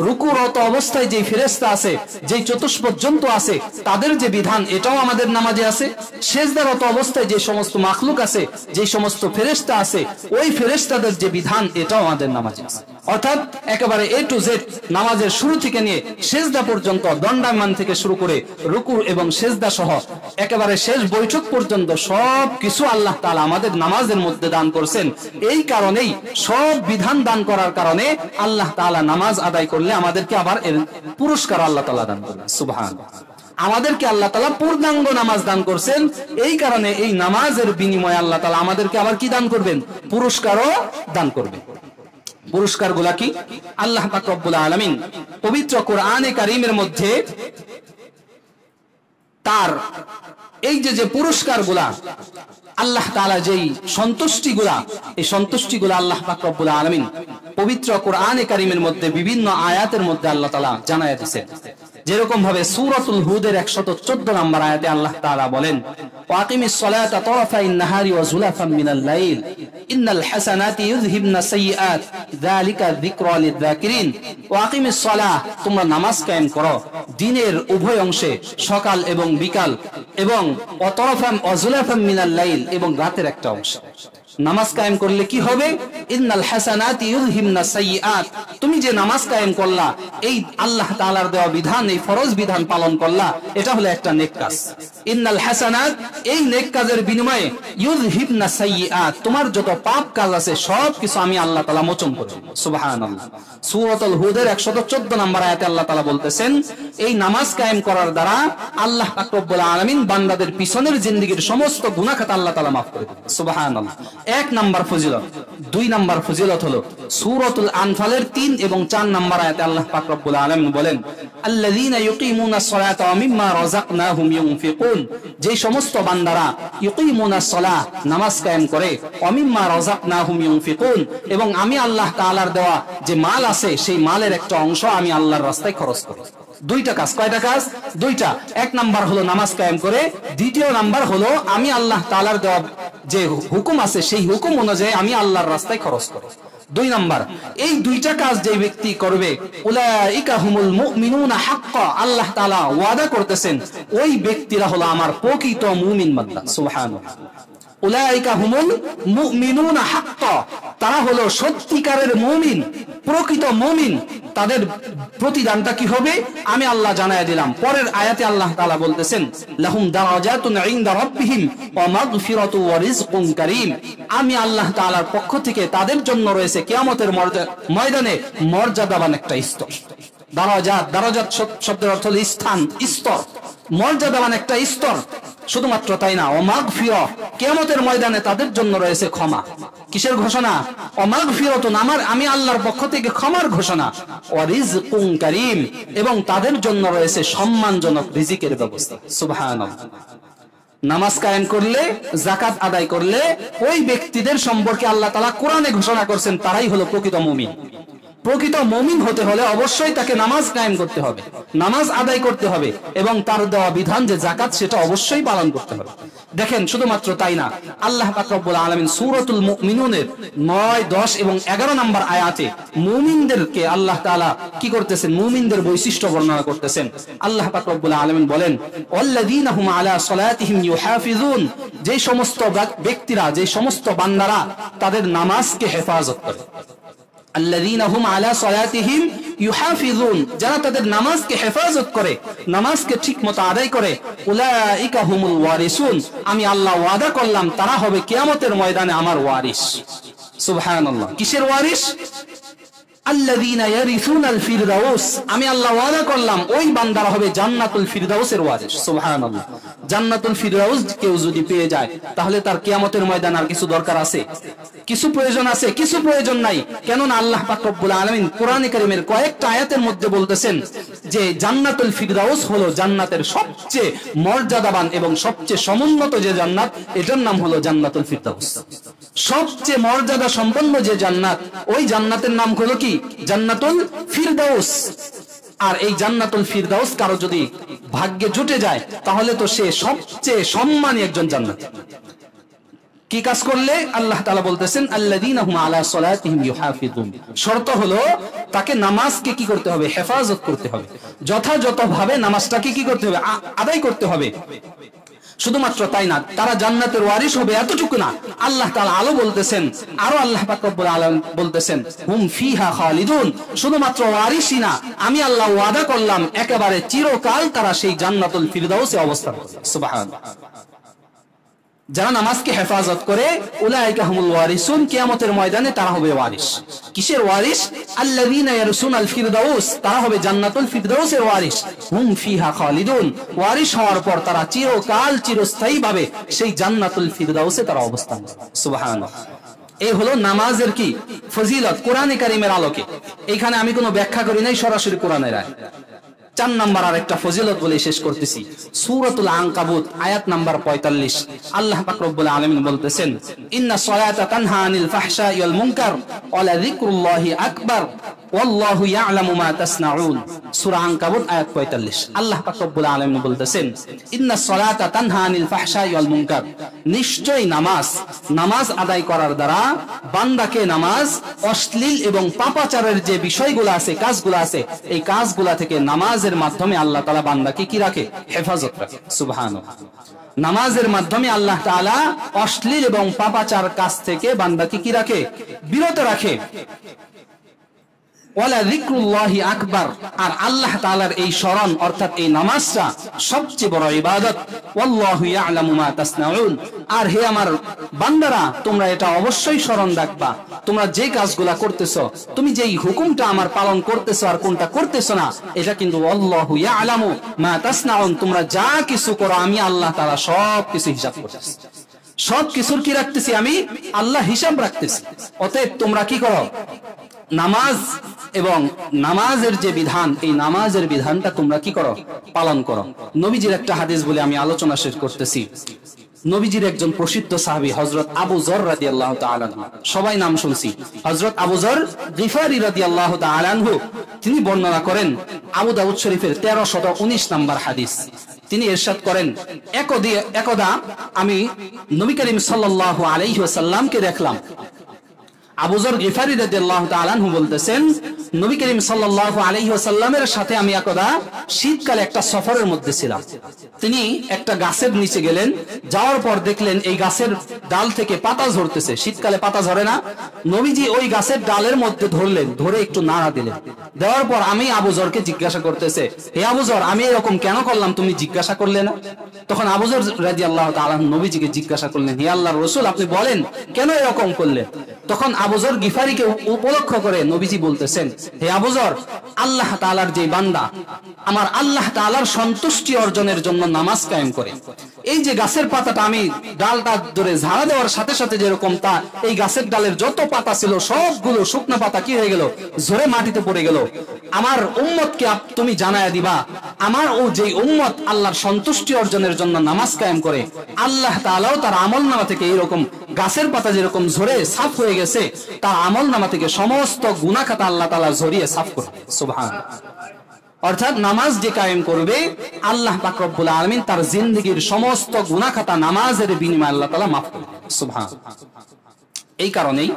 রুকুরত অবস্থায় যেই ফেরেশতা আছে, যেই চতুষ্পদ জন্তু আছে তাদের যে বিধান এটাও আমাদের নামাজে আছে। সিজদারত অবস্থায় যে সমস্ত মাখলুক আছে, যে সমস্ত ফেরেশতা আছে, ওই ফেরেশতাদের যে বিধান এটাও আমাদের নামাজে আছে। অর্থাৎ একেবারে এ টু জেড নামাজের শুরু থেকে নিয়ে সিজদা পর্যন্ত, দণ্ডায়মান থেকে শুরু করে রুকু এবং সিজদা সহ একেবারে শেষ বৈঠক পর্যন্ত সব কিছু আল্লাহ তাআলা আমাদের নামাজের মধ্যে দান করছেন। এই কারণেই সব বিধান দান করার কারণে আল্লাহ তাআলা নামাজ আদায় করলে আমাদেরকে আবার এর পুরস্কার আল্লাহ তাআলা দান করবেন। সুবহানাল্লাহ, আমাদেরকে আল্লাহ তাআলা পূর্ণাঙ্গ নামাজ দান করছেন। এই কারণে এই নামাজের বিনিময়ে আল্লাহ তাআলা আমাদেরকে আবার কি দান করবেন, পুরস্কারও দান করবেন। পুরস্কারগুলা কি? আল্লাহ পাক রব্বুল আলামিন পবিত্র কোরআনে কারীমের মধ্যে তার এই যে পুরস্কারগুলা আল্লাহ তাআলা যেই সন্তুষ্টিগুলা, এই সন্তুষ্টিগুলা আল্লাহ পাক রব্বুল আলামিন পবিত্র কোরআনে কারীমের মধ্যে বিভিন্ন আয়াতের মধ্যে আল্লাহ তাআলা জানায়া দিয়েছেন। যেরকম ভাবে সূরাতুল হুদের 114 নম্বর আয়াতে আল্লাহ তাআলা বলেন ওয়াকিমিস সালাতা তারাফাইন নাহারি ওয়া যুলাফাম মিনাল লাইল ইন্নাল হাসানাতি ইউযহিবনা সাইয়্যাত যালিকা যিকরা লিয-যাকিরিন। ওয়াকিমিস সালাহ, তোমরা নামাজ কায়েম করো দিনের উভয় অংশে, সকাল এবং বিকাল, এবং ওয়া তারাফাম ওয়া যুলাফাম মিনাল লাইল, এবং রাতের একটা অংশ। নামাজ কায়েম করলে কি হবে? ইন্নাল হাসানাতি ইউযহিবনা সাইয়্যাত, তুমি যে নামাজ কায়েম করলা, এই আল্লাহ তাআলার দেওয়া বিধান, এই ফরজ বিধান পালন করলা, এটা হলো একটা নেক কাজ। ইন্নাল হাসানাত, এই নেক কাজের বিনিময়ে ইউযহিবনা সাইয়্যাত, তোমার যত পাপ কাজ আছে সব কিছু আমি আল্লাহ তাআলা মোচন করব। সুবহানাল্লাহ, সূরাতুল হুদের 114 নম্বর আয়াতে আল্লাহ তাআলা বলতেছেন এই নামাজ কায়েম করার দ্বারা আল্লাহ পাক রব্বুল আলামিন বান্দাদের পিছনের জিন্দেগীর সমস্ত গুনাহ খাতা আল্লাহ তাআলা মাফ করে দেন। সুবহানাল্লাহ, এক নাম্বার ফজিলত। দুই নাম্বার ফজিলত হলো সূরাতুল আনফালের 3 এবং 4 নাম্বার আয়াতে আল্লাহ পাক রব্বুল আলামিন বলেন আল্লাযীনা ইউকিমুনাস সালাতা ওয়া মিম্মা রাযাকনাহুম ইউনফিকুন, যে সমস্ত বান্দারা ইউকিমুনাস সালাহ, নামাজ কায়েম করে, ওয়া মিম্মা রাযাকনাহুম ইউনফিকুন, এবং আমি আল্লাহ তাআলার দেওয়া যে মাল আছে সেই মালের একটা অংশ আমি আল্লাহর রাস্তায় খরচ করি। দুইটা কাজ। কয়টা কাজ? দুইটা। এক নাম্বার হলো নামাজ কায়েম করে, দ্বিতীয় নাম্বার হলো আমি আল্লাহ তাআলার দেওয়া যে হুকুম আছে সেই হুকুম অনুযায়ী আমি আল্লাহর রাস্তায় খরচ করি। দুই নাম্বার, এই দুইটা কাজ যে ব্যক্তি করবে, উলাইকা হুমুল মুমিনুনা হাক্কা, আল্লাহ তাআলা ওয়াদা করতেছেন ওই ব্যক্তিরা হলো আমার প্রকৃত মুমিন বান্দা। সুবহানাল্লাহ। উলাইকা হুমুল মুমিনুনা হাক্কা, তারা হলো সত্যিকারের মুমিন, প্রকৃত মুমিন। তাদের প্রতিদানটা কি হবে আমি আল্লাহ জানায় দিলাম। পরের আয়াতে আল্লাহ তাআলা বলতেছেন লাহুম দারাজাতুন ইনদা রাব্বিহিম ওয়া মাগফিরাতু ওয়া রিজকুন কারীম, আমি আল্লাহ তাআলার পক্ষ থেকে তাদের জন্য রয়েছে কিয়ামতের ময়দানে মর্যাদাবান একটা স্তর। দারাজাত, দারাজাত শব্দের অর্থ হলো স্থান, স্তর, মর্যাদাবান একটা স্তর। শুধুমাত্র তাই না, ওয়া মাগফিরা, কিয়ামতের ময়দানে তাদের জন্য রয়েছে ক্ষমা। কিসের ঘোষণা? ওয়া মাগফিরাতুন, আমি আল্লাহর পক্ষ থেকে ক্ষমার ঘোষণা। ওয়া রিজকুন কারীম, এবং তাদের জন্য রয়েছে সম্মানজনক রিজিকের ব্যবস্থা। সুবহানাল্লাহ। নামাজ কায়েম করলে, যাকাত আদায় করলে ওই ব্যক্তিদের সম্পর্কে আল্লাহ তাআলা কোরআনে ঘোষণা করছেন তারাই হলো প্রকৃত মুমিন। প্রকৃত মুমিন হতে হলে অবশ্যই তাকে নামাজ কায়েম করতে হবে, নামাজ আদায় করতে হবে, এবং তার দেওয়া বিধান যে যাকাত সেটা অবশ্যই পালন করতে হবে। দেখেন, শুধুমাত্র তাই না, আল্লাহ পাক রব্বুল আলামিন সূরাতুল মুমিনুনের 9, 10 এবং 11 নম্বর আয়াতে মুমিনদেরকে আল্লাহ তাআলা কি করতেছেন, মুমিনদের বৈশিষ্ট্য বর্ণনা করতেছেন। আল্লাহ পাক রব্বুল আলামিন বলেন ওয়াল্লাযীনা হুম আলা সালাতিহিম ইউহাফিজুন, যে সমস্ত ব্যক্তিরা, যে সমস্ত বান্দারা তাদের নামাজকে হেফাজত করে। আল্লাযীনা হুম আলা সালাতিহিম ইউহাফিজুন, যারা তাদের নামাজকে হেফাজত করে, নামাজকে ঠিকমতো আদায় করে, উলাইকা হুমুল ওয়ারিসুন, আমি আল্লাহ ওয়াদা করলাম তারা হবে কিয়ামতের ময়দানে আমার ওয়ারিস। সুবহানাল্লাহ। কিসের ওয়ারিস? আল্লাযীনা ইয়ারিসুনাল ফিরদাউস, আমি আল্লাহ ওয়াদা করলাম ওই বান্দারা হবে জান্নাতুল ফিরদাউসের ওয়ারিস। সুবহানাল্লাহ। জান্নাতুল ফিরদাউস কেউ যদি পেয়ে যায় তাহলে তার কিয়ামতের ময়দানে আর কিছু দরকার আছে? কিছু প্রয়োজন আছে? কিছু প্রয়োজন নাই। কেননা আল্লাহ পাক রব্বুল আলামিন কোরআনে কারীমের কয়েকটা আয়াতের মধ্যে বলতেছেন যে জান্নাতুল ফিরদাউস হলো জান্নাতের সবচেয়ে মর্যাদাবান এবং সবচেয়ে সমুন্নত যে জান্নাত, এটার নাম হলো জান্নাতুল ফিরদাউস। সবচেয়ে মর্যাদা সম্পন্ন যে জান্নাত, ওই জান্নাতের নাম হলো কি? জান্নাতুল ফিরদাউস। আর এই জান্নাতুল ফিরদাউস কারো যদি ভাগ্যে জুটে যায় তাহলে তো সে সবচেয়ে সম্মানী একজন জান্নাতি। কি কাজ করলে? আল্লাহ তাআলা বলতেছেন আল্লাযীনা হুম আলা সালাতিহিম ইউহাফিজুন, শর্ত হলো তাকে নামাজকে কি করতে হবে? হেফাজত করতে হবে। যথাযথভাবে নামাজটাকে কি করতে হবে? আদায় করতে হবে। শুধুমাত্র তাই না, তারা জান্নাতের ওয়ারিস হবে এতটুকু না, আল্লাহ তাআলা আলো বলতেছেন, আরো আল্লাহ পাক রব্বুল আলামিন বলতেছেন হুম ফিহা খালিদুন, শুধুমাত্র ওয়ারিসই না, আমি আল্লাহ ওয়াদা করলাম একেবারে চিরকাল তারা সেই জান্নাতুল ফিরদাউসে অবস্থান করবে। সুবহানাল্লাহ। যারা নামাজকে হেফাজত করে উলাইকা হুমুল ওয়ারিসুন, কিয়ামতের ময়দানে তারা হবে ওয়ারিস। কিসের ওয়ারিস? আল্লাযীনা ইয়ারসুনাল ফিরদাউস, তারা হবে জান্নাতুল ফিরদাউসের ওয়ারিস। হুম ফিহা খালিদুন, ওয়ারিস হওয়ার পর তারা চিরকাল চিরস্থায়ীভাবে সেই জান্নাতুল ফিরদাউসে তারা অবস্থান করবে। সুবহানাল্লাহ। এই হলো নামাজের কি ফজিলত কোরআনে কারীমের আলোকে। এখানে আমি কোনো ব্যাখ্যা করি নাই, সরাসরি কোরআনের আয়াত। 4 নাম্বার আর একটা ফজিলত বলে শেষ করতেছি। সূরাতুল আনকাবুত আয়াত নাম্বার 45, আল্লাহ পাক রব্বুল আলামিন বলতেছেন ইন্নাস সালাতা তানহা আনিল ফাহশাই ওয়াল মুনকার ওয়া লাযিকরুল্লাহি আকবার ওয়াল্লাহু ইয়ালামু মা তাসনাউন। সূরা আনকাবুত আয়াত 45, আল্লাহ পাক রব্বুল আলামিন বলতেছেন ইন্নাস সালাতা তানহা আনিল ফাহশাই ওয়াল মুনকার, নিশ্চয়ই নামাজ আদায় করার দ্বারা বান্দাকে নামাজ অশ্লীল এবং পাপাচারের যে বিষয়গুলো আছে, কাজগুলো আছে, এই কাজগুলা থেকে নামাজের মাধ্যমে আল্লাহ তাআলা বান্দাকে কি রাখে? হেফাজত রাখে। সুবহানাল্লাহ। নামাজের মাধ্যমে আল্লাহ তাআলা অশ্লীল এবং পাপাচার কাজ থেকে বান্দাকে কি রাখে? বিরত রাখে। ওয়ালা যিকরুল্লাহি আকবার, আর আল্লাহ তাআলার এই স্মরণ অর্থাৎ এই নামাজটা সবচেয়ে বড় ইবাদত। ওয়াল্লাহু ইয়ালামু মা তাসনাউন, আর হে আমার বান্দারা তোমরা এটা অবশ্যই স্মরণ রাখবা, তোমরা যে কাজগুলা করতেছো, তুমি যেই হুকুমটা আমার পালন করতেছো আর কোনটা করতেছো না, এটা কিন্তু আল্লাহু ইয়ালামু মা তাসনাউন, তোমরা যা কিছু করো আমি আল্লাহ তাআলা সব কিছু হিসাব করতেছি। সব কিছুর কি রাখতেছি? আমি আল্লাহ হিসাব রাখতেছি। অতএব তোমরা কি করো? নামাজ এবং নামাজের যে বিধান, এই নামাজের বিধানটা তোমরা কি করো? পালন করো। নবীজির একটা হাদিস বলে আমি আলোচনা শেষ করতেছি। নবীজির একজন প্রসিদ্ধ সাহাবী হযরত আবু যর রাদিয়াল্লাহু তাআলা আনহু, সবাই নাম শুনছি, হযরত আবু যর গিফারি রাদিয়াল্লাহু তাআলা আনহু, তিনি বর্ণনা করেন আবু দাউদ শরীফের 1319 নম্বর হাদিস। তিনি ইরশাদ করেন একদা আমি নবী করিম সাল্লাল্লাহু আলাইহি ওয়াসাল্লামকে দেখলাম, আবু যর গিফারি রাদিয়াল্লাহু তাআলা আনহু বলতেছেন, নবী করিম সাল্লাল্লাহু আলাইহি ওয়াসাল্লামের সাথে আমি একদা শীতকালে একটা সফরের মধ্যে ছিলাম। তিনি একটা গাছের নিচে গেলেন, যাওয়ার পর দেখলেন এই গাছের ডাল থেকে পাতা ঝরতেছে। শীতকালে পাতা ঝরে না? নবীজি ওই গাছের ডালের মধ্যে ধরলেন, ধরে একটু নাড়া দিলেন। দেওয়ার পর আমি আবু যরকে জিজ্ঞাসা করতেছে, হে আবু যর, আমি এরকম কেন করলাম, তুমি জিজ্ঞাসা করলে না? তখন আবু যর রাদিয়াল্লাহু তাআলা নবীজিকে জিজ্ঞাসা করলেন, হে আল্লাহর রাসূল, আপনি বলেন কেন এরকম করলেন? তখন আবু যর গিফারিকে উপলক্ষ করে নবীজি বলতেছেন, হে আবু যর, আল্লাহ তাআলার যে বান্দা আমার আল্লাহ তাআলার সন্তুষ্টি অর্জনের জন্য নামাজ কায়েম করে, এই যে গাছের পাতাটা আমি ডালটা ধরে ঝাড়া দেওয়ার সাথে সাথে যেরকম তা এই গাছের ডালের যত পাতা ছিল সবগুলো শুকনো পাতা কি হয়ে গেল, ঝরে মাটিতে পড়ে গেল। আমার উম্মতকে তুমি জানায়া দিবা, আমার ও যে উম্মত আল্লাহর সন্তুষ্টি অর্জনের জন্য নামাজ কায়েম করে, আল্লাহ তাআলাও তার আমলনামা থেকে এরকম গাছের পাতা যেরকম ঝরে সাফ হয়ে গেছে, তার আমলনামা থেকে সমস্ত গুনাহ খাতা আল্লাহ তাআলা ঝরিয়ে সাফ করবে। সুবহানাল্লাহ। অর্থাৎ নামাজ যে কায়েম করবে, আল্লাহ পাক রব্বুল আলামিন তার জিন্দেগীর সমস্ত গুনাহ খাতা নামাজের বিনিময়ে আল্লাহ তাআলা মাফ করবে। সুবহানাল্লাহ। এই কারণেই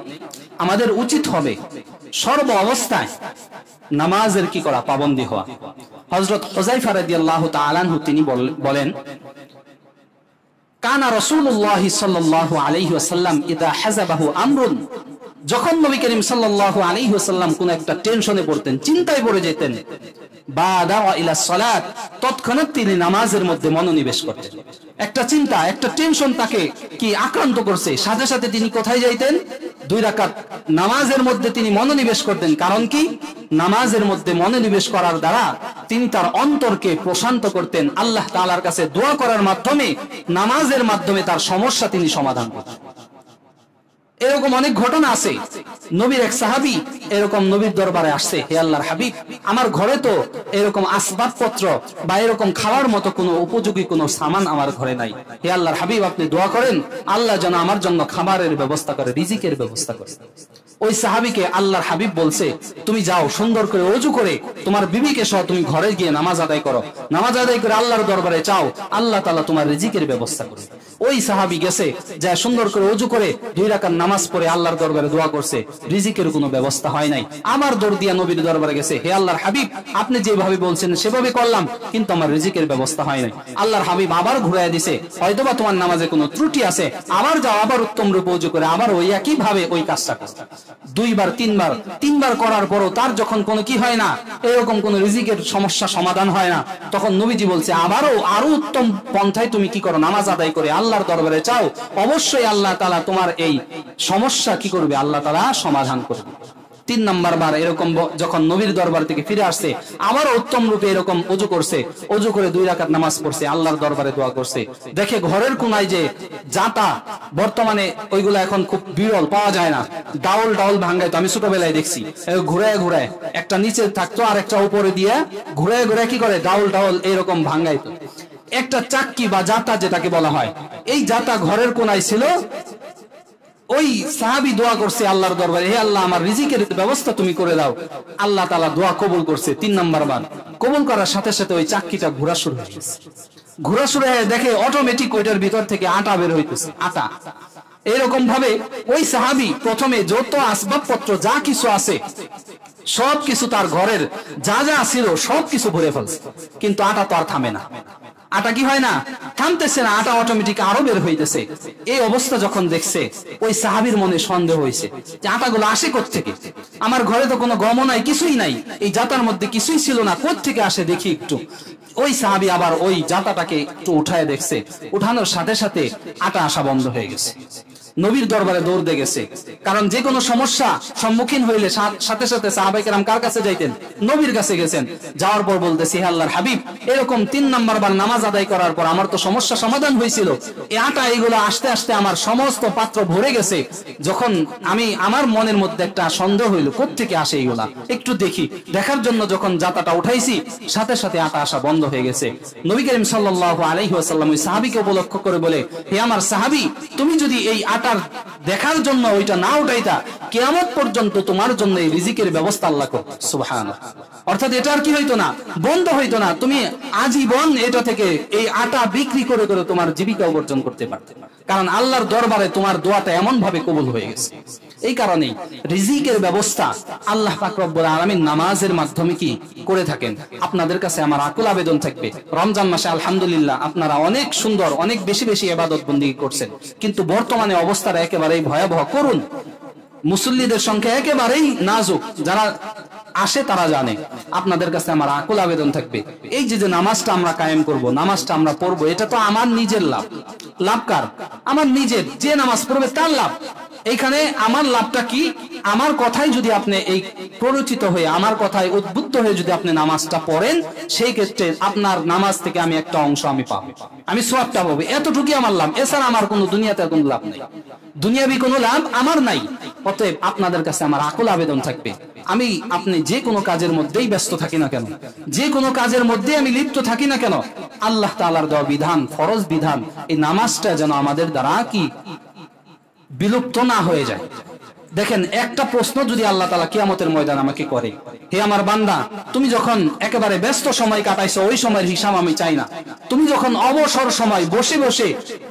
আমাদের উচিত হবে সর্ব অবস্থায় নামাজের কি করা, পাবন্দী হওয়া। হযরত হুযায়ফা রাদিয়াল্লাহু তাআলা আনহু তিনি বলেন, কানা রাসূলুল্লাহ সাল্লাল্লাহু আলাইহি ওয়াসাল্লাম ইদা হাযাবাহু আমরুন, যখন নবী করিম সাল্লাল্লাহু আলাইহি ওয়াসাল্লাম কোন একটা টেনশনে পড়তেন, চিন্তায় পড়ে যেতেন, বাদা ইলা সালাত, তৎক্ষণাৎ তিনি নামাজের মধ্যে মনোনিবেশ করতেন। একটা চিন্তা, একটা টেনশন তাকে কি আক্রান্ত করছে, সাথে সাথে তিনি কোথায় যাইতেন? 2 রাকাত নামাজের মধ্যে তিনি মনোনিবেশ করতেন। কারণ কি? নামাজের মধ্যে মনোনিবেশ করার দ্বারা তিনি তার অন্তরকে প্রশান্ত করতেন। আল্লাহ তাআলার কাছে দোয়া করার মাধ্যমে, নামাজের মাধ্যমে তার সমস্যা তিনি সমাধান করতেন। এরকম অনেক ঘটনা আছে। নবীর এক সাহাবী এরকম নবীর দরবারে আসছে, হে আল্লাহর হাবিব, আমার ঘরে তো এরকম আসবাবপত্র বা এরকম খাওয়ার মতো কোনো উপযোগী কোনো সামান আমার ঘরে নাই। হে আল্লাহর হাবিব, আপনি দোয়া করেন আল্লাহ যেন আমার জন্য খাবারের ব্যবস্থা করে, রিজিকের ব্যবস্থা করে। ওই সাহাবীকে আল্লাহর হাবিব বলছে, তুমি যাও সুন্দর করে ওযু করে তোমার বিবিকে সহ তুমি ঘরে গিয়ে নামাজ আদায় করো, নামাজ আদায় করে আল্লাহর দরবারে চাও, আল্লাহ তাআলা তোমার রিজিকের ব্যবস্থা করবে। ওই সাহাবী গেছে, যা সুন্দর করে ওযু করে 2 রাকাত নামাজ পড়ে আল্লাহর দরবারে দোয়া করছে, রিজিকের কোনো ব্যবস্থা হয় নাই। আমার দৌড় দিয়া নবীর দরবারে গেছে, হে আল্লাহর হাবিব, আপনি যেভাবে বলছেন সেভাবে করলাম, কিন্তু আমার রিজিকের ব্যবস্থা হয় নাই। আল্লাহর হাবিব আবার ঘুরাইয়া দিছে, হয়তোবা তোমার নামাজে কোনো ত্রুটি আছে, আবার যাও, আবার উত্তম রূপে ওযু করে আবার ওই একই ভাবে ওই কাজটা করো। 2 বার 3 বার করার পরও তার যখন কোনো কি হয় না, এরকম কোনো রিজিকের সমস্যা সমাধান হয় না, তখন নবীজি বলছে, আরো উত্তম পন্থায় তুমি কি করো, নামাজ আদায় করে আল্লাহর দরবারে চাও, অবশ্যই আল্লাহ তাআলা তোমার এই সমস্যা কি করবে, আল্লাহ তাআলা সমাধান করবে। 3 নাম্বার বার এরকম যখন নবীর দরবার থেকে ফিরে আসছে, আবার উত্তম রূপে এরকম ওযু করছে, ওযু করে 2 রাকাত নামাজ পড়ছে, আল্লাহর দরবারে দোয়া করছে। দেখে ঘরের কোনায় যে জাতা, বর্তমানে ওইগুলা এখন খুব বিরল, পাওয়া যায় না, ডাউল ভাঙ্গাইতো, আমি ছোটবেলায় দেখছি, ঘুরায় ঘুরায় একটা নিচে থাকতো আর একটা উপরে দিয়ে ঘুরায় ঘুরায় কি করে, ডাউল এরকম ভাঙ্গাইতো। একটা চাক্কি বা জাতা যেটাকে বলা হয়, এই জাতা ঘরের কোনায় ছিল। ওই সাহাবী দোয়া করছে আল্লাহর দরবারে, হে আল্লাহ, আমার রিজিকের ব্যবস্থা তুমি করে দাও। আল্লাহ তাআলা দোয়া কবুল করছে। 3 নাম্বার বার কবুল করার সাথে সাথে ওই চাক্কিটা ঘোরা শুরু হয়ে গেছে। ঘোরা শুরু হয়ে দেখে অটোমেটিক ওইটার ভিতর থেকে আটা বের হইতেছে, আটা। এরকম ভাবে ওই সাহাবী প্রথমে যত আসবাবপত্র যা কিছু আছে সবকিছু, তার ঘরের যা যা ছিল সবকিছু ভরে ফেলছে, কিন্তু আটা তো আর থামে না। আটা কি হয় না, থামতেছে না, আটা অটোমেটিক আরো বের হইতেছে। এই অবস্থা যখন দেখছে, ওই সাহাবীর মনে সন্দেহ হয়েছে যে আটাগুলো আসে কোত্থেকে, আমার ঘরে তো কোনো গম নাই, কিছুই নাই, এই জাতার মধ্যে কিছুই ছিল না, কোত্থেকে আসে দেখি একটু। ওই সাহাবী আবার ওই জাতাটাকে একটু উঠায় দেখছে, উঠানোর সাথে সাথে আটা আসা বন্ধ হয়ে গেছে। নবীর দরবারে দৌড় দিয়ে গেছে, কারণ যে কোনো সমস্যা সম্মুখীন হইলে সাথে সাথে সাহাবায়ে কেরাম কার কাছে যাইতেন, নবীর কাছে গেছেন। যাওয়ার পর বলতেছি, হে আল্লাহর হাবিব, এরকম 3 নাম্বার বার নামাজ আদায় করার পর আমার তো সমস্যা সমাধান হয়েছিল, এই আটা এগুলো আস্তে আস্তে আমার সমস্ত পাত্র ভরে গেছে। যখন আমার মনের মধ্যে একটা সন্দেহ হইল, কোত্থেকে আসে এইগুলা, একটু দেখি, দেখার জন্য যখন জাতাটা উঠাইছি, সাথে সাথে আটা আসা বন্ধ হয়ে গেছে। নবী করিম সাল্লাল্লাহু আলাইহি ওয়াসাল্লাম ওই সাহাবীকে উপলক্ষ করে বলে, হে আমার সাহাবী, তুমি যদি এই আটার দেখার জন্য ওইটা না উঠাইতা, কিয়ামত পর্যন্ত তোমার জন্য এই রিজিকের ব্যবস্থা আল্লাহ করত। সুবহানাল্লাহ। অর্থাৎ এটা আর কি হইতো না, বন্ধ হইতো না, তুমি আজীবন এটা থেকে এই আটা বিক্রি করে করে তোমার জীবিকা উপার্জন করতে পারতে, কারণ আল্লাহর দরবারে তোমার দোয়াটা এমন ভাবে কবুল হয়ে গেছে। এই কারণেই রিজিকের ব্যবস্থা আল্লাহ পাক রব্বুল আলামিন নামাজের মাধ্যমে কি করে থাকেন। আপনাদের কাছে আমার আকুল আবেদন থাকবে, রমজান মাসে আলহামদুলিল্লাহ আপনারা অনেক সুন্দর, অনেক বেশি বেশি ইবাদত বন্দেগী করছেন, কিন্তু বর্তমানে অবস্থাটা একেবারেই ভয়াবহ করুন। মুসল্লিদের সংখ্যা একেবারেই নাজুক, যারা আসে তারা জানে। আপনাদের কাছে আমার আকুল আবেদন থাকবে, এই যে নামাজটা আমরা কায়েম করব, নামাজটা আমরা পড়বো, এটা তো আমার নিজের লাভ। লাভ কার? আমার নিজের। যে নামাজ পড়বে তার লাভ। এইখানে আমার লাভটা কি? আমার কথাই যদি আপনি এই প্ররোচিত হয়ে, আমার কথায় উদ্বুদ্ধ হয়ে যদি আপনি নামাজটা পড়েন, সেই ক্ষেত্রে আপনার নামাজ থেকে আমি একটা অংশ আমি পাবো, আমি সওয়াবটা পাবো, এতটুকুই আমার লাভ। এছাড়া আমার কোনো দুনিয়াতে কোনো লাভ নেই, দুনিয়াবি কোনো লাভ আমার নাই। অতএব আপনাদের কাছে আমার আকুল আবেদন থাকবে, আপনি যে কোনো কাজের মধ্যেই ব্যস্ত থাকি না কেন, যে কোনো কাজের মধ্যে আমি লিপ্ত থাকি না কেন, আল্লাহ তাআলার দেওয়া বিধান, ফরজ বিধান, এই নামাজটা যেন আমাদের দ্বারা কি বিলুপ্ত না হয়ে যায়। দেখেন, একটা প্রশ্ন যদি আল্লাহ তাআলা কিয়ামতের ময়দান আমাকে করে, হে আমার বান্দা, তুমি যখন একেবারে ব্যস্ত সময় কাটাইছো, ওই সময়ের হিসাব আমি চাই না। তুমি যখন অবসর সময় বসে বসে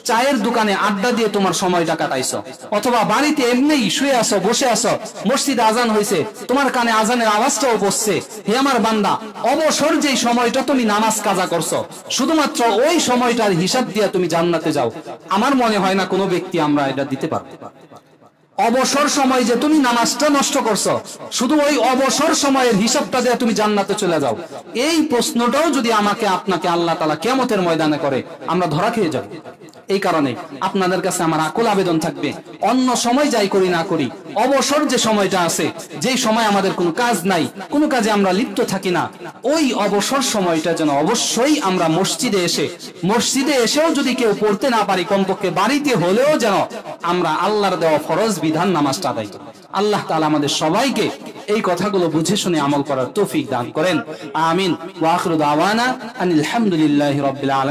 চায়ের দোকানে আড্ডা দিয়ে তোমার সময়টা কাটাইছো, অথবা বাড়িতে এমনিই শুয়ে আসো, বসে আসো, মসজিদে আজান হয়েছে, তোমার কানে আজানের আওয়াজটাও বসছে, হে আমার বান্দা, অবসর যেই সময়টা তুমি নামাজ কাজা করছো, শুধুমাত্র ওই সময়টার হিসাব দিয়ে তুমি জান্নাতে যাও, আমার মনে হয় না কোনো ব্যক্তি আমরা এটা দিতে পারবো। অবসর সময় যে তুমি নামাজটা নষ্ট করছো, শুধু ওই অবসর সময়ের হিসাবটা দিয়ে তুমি জান্নাতে চলে যাও, এই প্রশ্নটাও যদি আমাকে আপনাকে আল্লাহ তাআলা কিয়ামতের ময়দানে করে, আমরা ধরা খেয়ে যাব। এই কারণে আপনাদের কাছে আমার আকুল আবেদন থাকবে, অন্য সময় যাই করি না করি, অবসর যে সময়টা আছে, যেই সময় আমাদের কোনো কাজ নাই, কোনো কাজে আমরা লিপ্ত থাকি না, ওই অবসর সময়টা যেন অবশ্যই আমরা মসজিদে এসেও যদি কেউ পড়তে না পারি, কমপক্ষে বাড়িতে হলেও যেন আমরা আল্লাহর দেওয়া ফরজ বিধান নামাজটা আদায় করি। আল্লাহ তাআলা আমাদের সবাইকে এই কথাগুলো বুঝে শুনে আমল করার তৌফিক দান করেন। আমিন। ওয়া আখিরু দাওয়ানা আনিল হামদুলিল্লাহি রাব্বিল আলামিন।